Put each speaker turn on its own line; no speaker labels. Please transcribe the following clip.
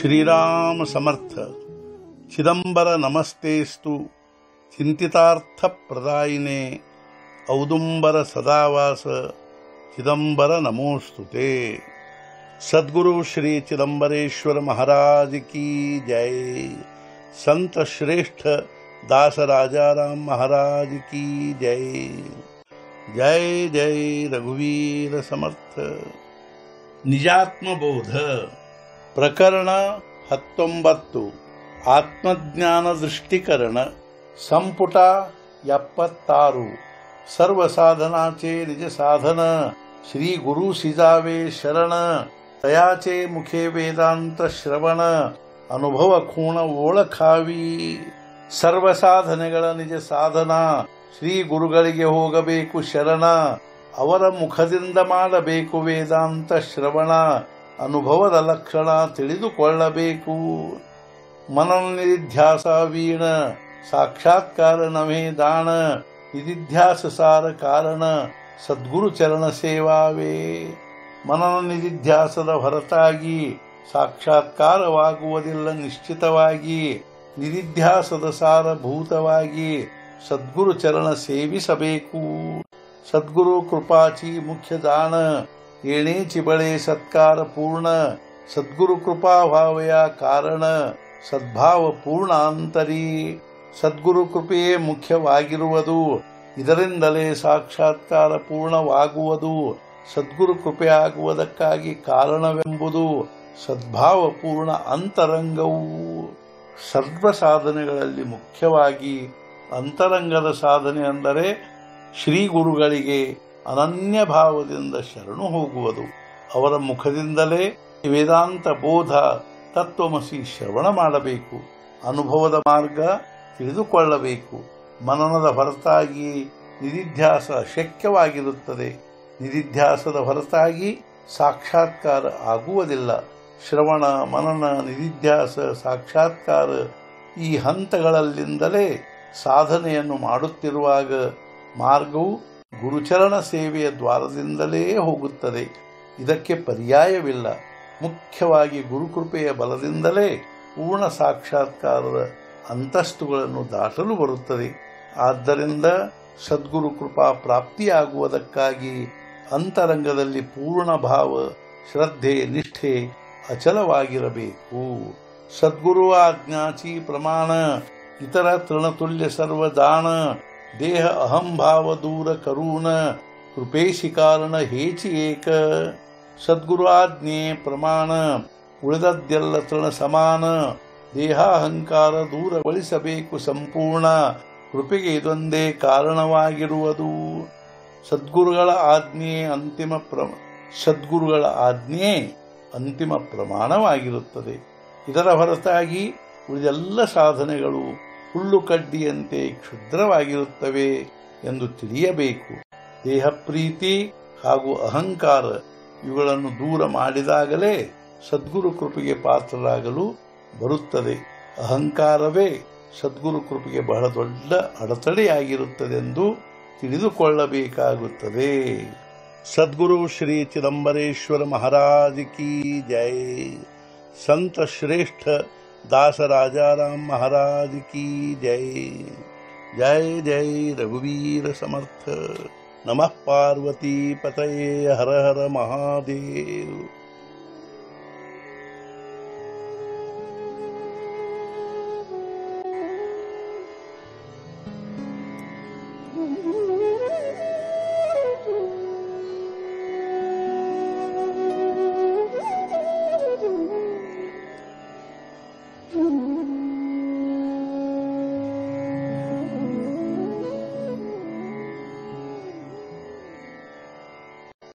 श्रीराम समर्थ चिदंबर नमस्तेस्तु चिंतितार्थ प्रदायिने औदुंबर सदावास चिदंबर नमोस्तुते। सद्गुरु श्री चिदंबरेश्वर महाराज की जय। संत श्रेष्ठ दास राजाराम महाराज की जय। जय जय रघुवीर समर्थ। निजात्मबोध प्रकरण 19 आत्मज्ञान दृष्टीकरण संपुಟ 76 सर्व साधनाचे निज साधन श्री गुरु सिजावे शरण तयाचे मुखे वेदांत श्रवण अनुभव खूण ओळखावी। सर्व ಸಾಧನೆಗಳ ನಿಜ ಸಾಧನ ಶ್ರೀ ಗುರುಗಳಿಗೆ ಹೋಗಬೇಕು ಶರಣ ಅವರ ಮುಖದಿಂದ ಮಾಡಬೇಕು ವೇದಾಂತ ಶ್ರವಣ ಅನುಭವದ ಲಕ್ಷಣ ತಿಳಿದುಕೊಳ್ಳಬೇಕು। ಮನನ ನಿಧಿಧ್ಯಾಸ ವೀಣ ಸಾಕ್ಷಾತ್ಕಾರ ನಮೇ ದಾನ ನಿಧಿಧ್ಯಾಸ ಸಾರ ಕಾರಣ ಸದ್ಗುರು ಚರಣ ಸೇವಾವೇ। ಮನನ ನಿಧಿಧ್ಯಾಸದ ಹೊರತಾಗಿ ಸಾಕ್ಷಾತ್ಕಾರವಾಗುವುದಿಲ್ಲ ನಿಶ್ಚಿತವಾಗಿ ನಿಧಿಧ್ಯಾಸದ ಸಾರಭೂತವಾಗಿ ಸದ್ಗುರು ಚರಣ ಸೇವಿಸಬೇಕು। ಸದ್ಗುರು ಕೃಪಾಚಿ ಮುಖ್ಯ ದಾನ ಏಣೇಚಿ ಬಳೆ ಸತ್ಕಾರ ಪೂರ್ಣ ಸದ್ಗುರು ಕೃಪಾ ಭಾವಯ ಕಾರಣ ಸದ್ಭಾವ ಪೂರ್ಣ ಅಂತರಿ। ಸದ್ಗುರು ಕೃಪೆಯೇ ಮುಖ್ಯವಾಗಿರುವುದು ಇದರಿಂದಲೇ ಸಾಕ್ಷಾತ್ಕಾರ ಪೂರ್ಣವಾಗುವುದು। ಸದ್ಗುರು ಕೃಪೆಯಾಗುವುದಕ್ಕಾಗಿ ಕಾರಣವೆಂಬುದು ಸದ್ಭಾವ ಪೂರ್ಣ ಅಂತರಂಗವು। ಸರ್ವ ಸಾಧನೆಗಳಲ್ಲಿ ಮುಖ್ಯವಾಗಿ ಅಂತರಂಗದ ಸಾಧನೆ ಅಂದರೆ ಶ್ರೀ ಗುರುಗಳಿಗೆ ಅನನ್ಯ ಭಾವದಿಂದ ಶರಣು ಹೋಗುವುದು। ಅವರ ಮುಖದಿಂದಲೇ ವೇದಾಂತ ಬೋಧ ತತ್ವಮಸಿ ಶ್ರವಣ ಮಾಡಬೇಕು। ಅನುಭವದ ಮಾರ್ಗ ತಿಳಿದುಕೊಳ್ಳಬೇಕು। ಮನನದ ಹೊರತಾಗಿ ನಿಧಿಧ್ಯಾಸ ಅಶಕ್ಯವಾಗಿರುತ್ತದೆ। ನಿಧಿಧ್ಯಾಸದ ಹೊರತಾಗಿ ಸಾಕ್ಷಾತ್ಕಾರ ಆಗುವುದಿಲ್ಲ। ಶ್ರವಣ ಮನನ ನಿಧಿಧ್ಯಾಸ ಸಾಕ್ಷಾತ್ಕಾರ ಈ ಹಂತಗಳಲ್ಲಿಂದಲೇ ಸಾಧನೆಯನ್ನು ಮಾಡುತ್ತಿರುವಾಗ ಮಾರ್ಗವು ಗುರುಚರಣ ಸೇವೆಯ ದ್ವಾರದಿಂದಲೇ ಹೋಗುತ್ತದೆ। ಇದಕ್ಕೆ ಪರ್ಯಾಯವಿಲ್ಲ। ಮುಖ್ಯವಾಗಿ ಗುರುಕೃಪೆಯ ಬಲದಿಂದಲೇ ಪೂರ್ಣ ಸಾಕ್ಷಾತ್ಕಾರದ ಅಂತಸ್ತುಗಳನ್ನು ದಾಟಲು ಬರುತ್ತದೆ। ಆದ್ದರಿಂದ ಸದ್ಗುರು ಕೃಪಾ ಪ್ರಾಪ್ತಿಯಾಗುವುದಕ್ಕಾಗಿ ಅಂತರಂಗದಲ್ಲಿ ಪೂರ್ಣ ಭಾವ ಶ್ರದ್ಧೆ ನಿಷ್ಠೆ ಅಚಲವಾಗಿರಬೇಕು। ಸದ್ಗುರು ಆಜ್ಞಾಚಿ ಪ್ರಮಾಣ ಇತರ ತೃಣತುಲ್ಯ ಸರ್ವದಾನ ದೇಹ ಅಹಂಭಾವ ದೂರ ಕರುಣ ಕೃಪೇಶಿ ಕಾರಣ ಹೇಚಿ ಏಕ। ಸದ್ಗುರು ಆಜ್ಞೆ ಪ್ರಮಾಣ ಉಳಿದದ್ದೆಲ್ಲ ತೃಣ ಸಮಾನ ದೇಹಾಹಂಕಾರ ದೂರಗೊಳಿಸಬೇಕು ಸಂಪೂರ್ಣ ಕೃಪೆಗೆ ಇದೊಂದೇ ಕಾರಣವಾಗಿರುವುದು। ಸದ್ಗುರುಗಳ ಆಜ್ಞೆ ಅಂತಿಮ ಪ್ರಮಾಣವಾಗಿರುತ್ತದೆ। ಇದರ ಹೊರತಾಗಿ ಉಳಿದೆಲ್ಲ ಸಾಧನೆಗಳು ಹುಲ್ಲು ಕಡ್ಡಿಯಂತೆ ಕ್ಷುದ್ರವಾಗಿರುತ್ತವೆ ಎಂದು ತಿಳಿಯಬೇಕು। ದೇಹ ಪ್ರೀತಿ ಹಾಗೂ ಅಹಂಕಾರ ಇವುಗಳನ್ನು ದೂರ ಮಾಡಿದಾಗಲೇ ಸದ್ಗುರು ಕೃಪೆಗೆ ಪಾತ್ರರಾಗಲು ಬರುತ್ತದೆ। ಅಹಂಕಾರವೇ ಸದ್ಗುರು ಕೃಪೆಗೆ ಬಹಳ ದೊಡ್ಡ ಅಡೆತಡೆಯಾಗಿರುತ್ತದೆಂದು ತಿಳಿದುಕೊಳ್ಳಬೇಕಾಗುತ್ತದೆ। सद्गुरु श्री चिदंबरेश्वर महाराज की जय। संत श्रेष्ठ दास राजाराम महाराज की जय। जय जय रघुवीर समर्थ। नमः पार्वती पतये हर हर महादेव।